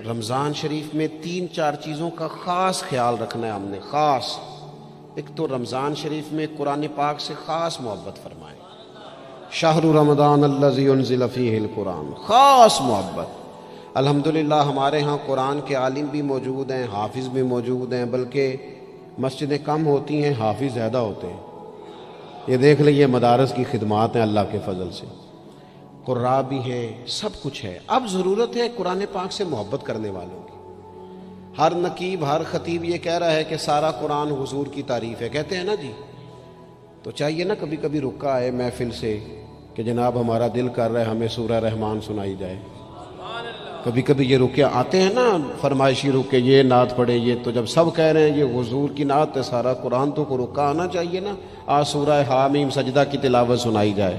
رمضان شریف میں 3-4 چیزوں کا خاص خیال رکھنا ہے ہم نے، خاص۔ ایک تو رمضان شریف میں قرآن پاک سے خاص محبت فرمائیں، شہر رمضان الذی انزل فیہ القرآن، خاص محبت۔ الحمدللہ ہمارے ہاں قرآن کے عالم بھی موجود ہیں، حافظ بھی موجود ہیں، بلکہ مسجدیں کم ہوتی ہیں، حافظ زیادہ ہوتے ہیں۔ یہ دیکھ لیں، یہ مدارس کی خدمات ہیں اللہ کے فضل سے، قراء بھی ہیں، سب کچھ ہے۔ اب ضرورت ہے قرآن پاک سے محبت کرنے والوں کی۔ ہر نقیب، ہر خطیب یہ کہہ رہا ہے کہ سارا قرآن حضور کی تعریف ہے، کہتے ہیں نا جی، تو چاہیے نا کبھی کبھی رکا آئے محفل سے کہ جناب ہمارا دل کر رہا ہے ہمیں سورہ رحمان سنائی جائے۔ کبھی کبھی یہ رکے آتے ہیں نا، فرمائشی رکے، یہ نعت پڑھے، یہ تو جب سب کہہ رہے ہیں یہ حضور کی نعت ہے سارا قرآن، تو کو رکا آنا چاہیے نا، آج سورہ حامیم سجدہ کی تلاوت سنائی جائے،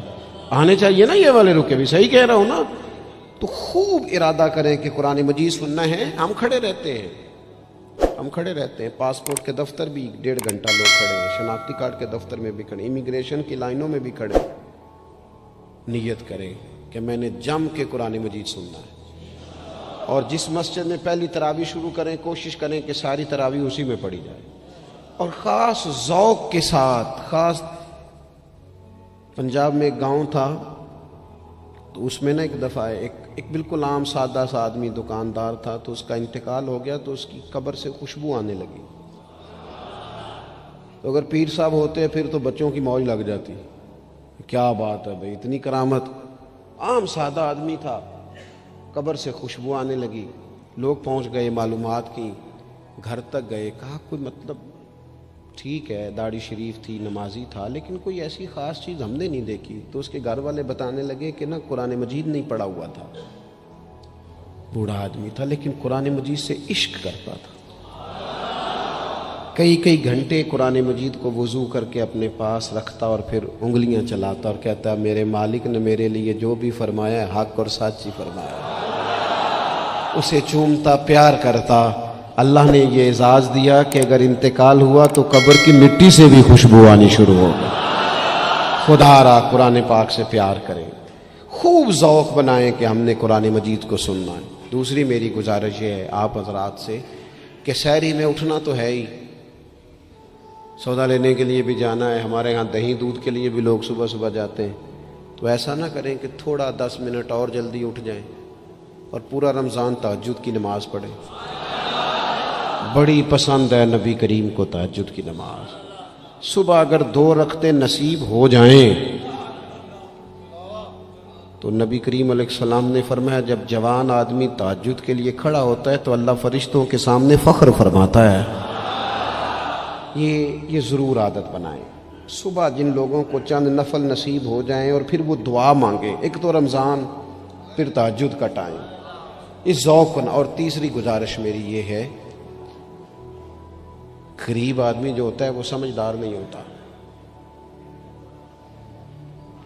آنے چاہیے نا یہ والے رکے بھی، صحیح کہہ رہا ہوں نا؟ تو خوب ارادہ کریں کہ قرآن مجید سننا ہے۔ ہم کھڑے رہتے ہیں، پاسپورٹ کے دفتر بھی 1.5 گھنٹہ لوگ کھڑے ہیں، شناختی کارڈ کے دفتر میں بھی کھڑے، امیگریشن کی لائنوں میں بھی کھڑے۔ نیت کریں کہ میں نے جم کے قرآن مجید سننا ہے، اور جس مسجد میں پہلی تراویح شروع کریں کوشش کریں کہ ساری تراویح اسی میں پڑھی جائے، اور خاص ذوق کے ساتھ۔ خاص پنجاب میں ایک گاؤں تھا، تو اس میں نا ایک دفعہ ایک بالکل عام سادہ سا آدمی دکاندار تھا، تو اس کا انتقال ہو گیا، تو اس کی قبر سے خوشبو آنے لگی۔ تو اگر پیر صاحب ہوتے پھر تو بچوں کی موج لگ جاتی، کیا بات ہے بھئی، اتنی کرامت۔ عام سادہ آدمی تھا، قبر سے خوشبو آنے لگی، لوگ پہنچ گئے، معلومات کی، گھر تک گئے، کہا کوئی مطلب ٹھیک ہے داڑھی شریف تھی، نمازی تھا، لیکن کوئی ایسی خاص چیز ہم نے نہیں دیکھی۔ تو اس کے گھر والے بتانے لگے کہ نا قرآن مجید نہیں پڑھا ہوا تھا، بوڑھا آدمی تھا لیکن قرآن مجید سے عشق کرتا تھا، کئی گھنٹے قرآن مجید کو وضو کر کے اپنے پاس رکھتا اور پھر انگلیاں چلاتا اور کہتا میرے مالک نے میرے لیے جو بھی فرمایا ہے حق اور سچ ہی فرمایا ہے۔ اسے چومتا، پیار کرتا۔ اللہ نے یہ اعزاز دیا کہ اگر انتقال ہوا تو قبر کی مٹی سے بھی خوشبو آنی شروع ہو گئی۔ خدا را قرآن پاک سے پیار کریں، خوب ذوق بنائیں کہ ہم نے قرآن مجید کو سننا ہے۔ دوسری میری گزارش یہ ہے آپ حضرات سے کہ سحری میں اٹھنا تو ہے ہی، سودا لینے کے لیے بھی جانا ہے، ہمارے ہاں دہی دودھ کے لیے بھی لوگ صبح صبح جاتے ہیں، تو ایسا نہ کریں کہ تھوڑا 10 منٹ اور جلدی اٹھ جائیں اور پورا رمضان تہجد کی نماز پڑھیں۔ بڑی پسند ہے نبی کریم کو تہجد کی نماز۔ صبح اگر 2 رکعتیں نصیب ہو جائیں تو نبی کریم علیہ السلام نے فرمایا جب جوان آدمی تہجد کے لیے کھڑا ہوتا ہے تو اللہ فرشتوں کے سامنے فخر فرماتا ہے۔ یہ ضرور عادت بنائیں، صبح جن لوگوں کو چند نفل نصیب ہو جائیں اور پھر وہ دعا مانگیں، ایک تو رمضان پھر تہجد کا ٹائم، اس ذوق کو۔ اور تیسری گزارش میری یہ ہے، غریب آدمی جو ہوتا ہے وہ سمجھدار نہیں ہوتا،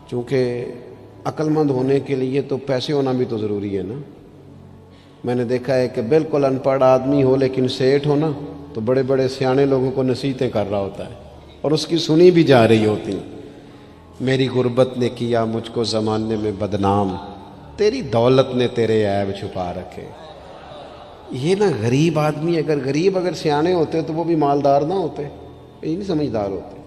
چونکہ عقل مند ہونے کے لیے تو پیسے ہونا بھی تو ضروری ہے نا۔ میں نے دیکھا ہے کہ بالکل ان پڑھ آدمی ہو لیکن سیٹھ ہو نا، تو بڑے بڑے سیانے لوگوں کو نصیحتیں کر رہا ہوتا ہے اور اس کی سنی بھی جا رہی ہوتی۔ میری غربت نے کیا مجھ کو زمانے میں بدنام، تیری دولت نے تیرے عیب چھپا رکھے۔ یہ نا غریب آدمی، اگر سیانے ہوتے تو وہ بھی مالدار نہ ہوتے، یہ نہیں سمجھدار ہوتے،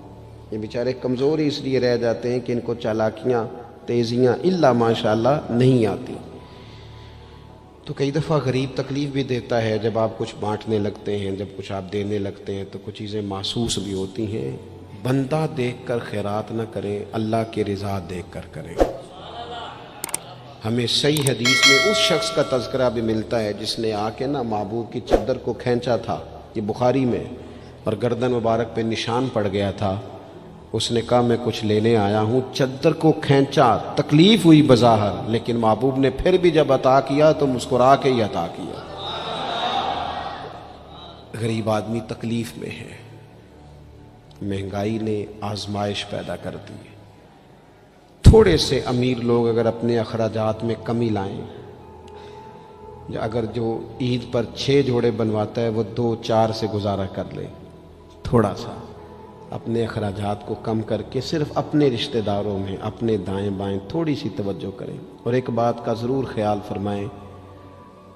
یہ بیچارے کمزور ہی اس لیے رہ جاتے ہیں کہ ان کو چالاکیاں، تیزیاں الا ماشاءاللہ نہیں آتی۔ تو کئی دفعہ غریب تکلیف بھی دیتا ہے، جب آپ کچھ بانٹنے لگتے ہیں، جب کچھ آپ دینے لگتے ہیں تو کچھ چیزیں محسوس بھی ہوتی ہیں۔ بندہ دیکھ کر خیرات نہ کریں، اللہ کی رضا دیکھ کر کریں۔ ہمیں صحیح حدیث میں اس شخص کا تذکرہ بھی ملتا ہے جس نے آ کے نا محبوب کی چادر کو کھینچا تھا، یہ بخاری میں، اور گردن مبارک پہ نشان پڑ گیا تھا۔ اس نے کہا میں کچھ لینے آیا ہوں، چادر کو کھینچا، تکلیف ہوئی بظاہر، لیکن محبوب نے پھر بھی جب عطا کیا تو مسکرا کے ہی عطا کیا۔ غریب آدمی تکلیف میں ہے، مہنگائی نے آزمائش پیدا کر دی۔ تھوڑے سے امیر لوگ اگر اپنے اخراجات میں کمی لائیں، اگر جو عید پر 6 جوڑے بنواتا ہے وہ 2-4 سے گزارا کر لے، تھوڑا سا اپنے اخراجات کو کم کر کے صرف اپنے رشتہ داروں میں، اپنے دائیں بائیں تھوڑی سی توجہ کریں۔ اور ایک بات کا ضرور خیال فرمائیں،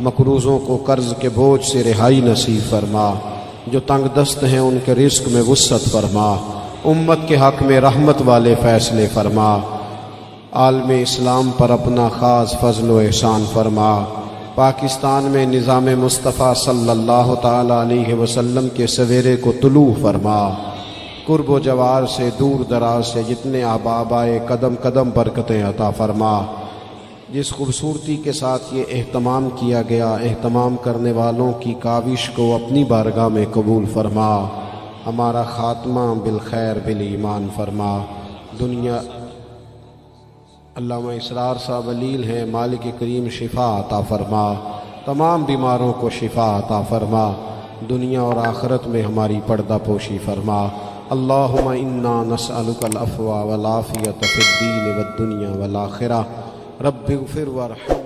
مقروضوں کو قرض کے بوجھ سے رہائی نصیب فرما، جو تنگ دست ہیں ان کے رزق میں وسعت فرما، امت کے حق میں رحمت والے فیصلے فرما، عالم اسلام پر اپنا خاص فضل و احسان فرما، پاکستان میں نظام مصطفیٰ صلی اللہ تعالی علیہ وسلم کے سویرے کو طلوع فرما، قرب و جوار سے دور دراز سے جتنے احباب آئے قدم قدم برکتیں عطا فرما، جس خوبصورتی کے ساتھ یہ اہتمام کیا گیا، اہتمام کرنے والوں کی کاوش کو اپنی بارگاہ میں قبول فرما، ہمارا خاتمہ بالخیر بالایمان فرما۔ دنیا علامہ اسرار صاحب علیل ہیں، مالک کریم شفا عطا فرما، تمام بیماروں کو شفا عطا فرما، دنیا اور آخرت میں ہماری پردہ پوشی فرما۔ اللہم انا نسألک العفو والعافیۃ فی الدین والدنیا والآخرہ، رب اغفر وارحم۔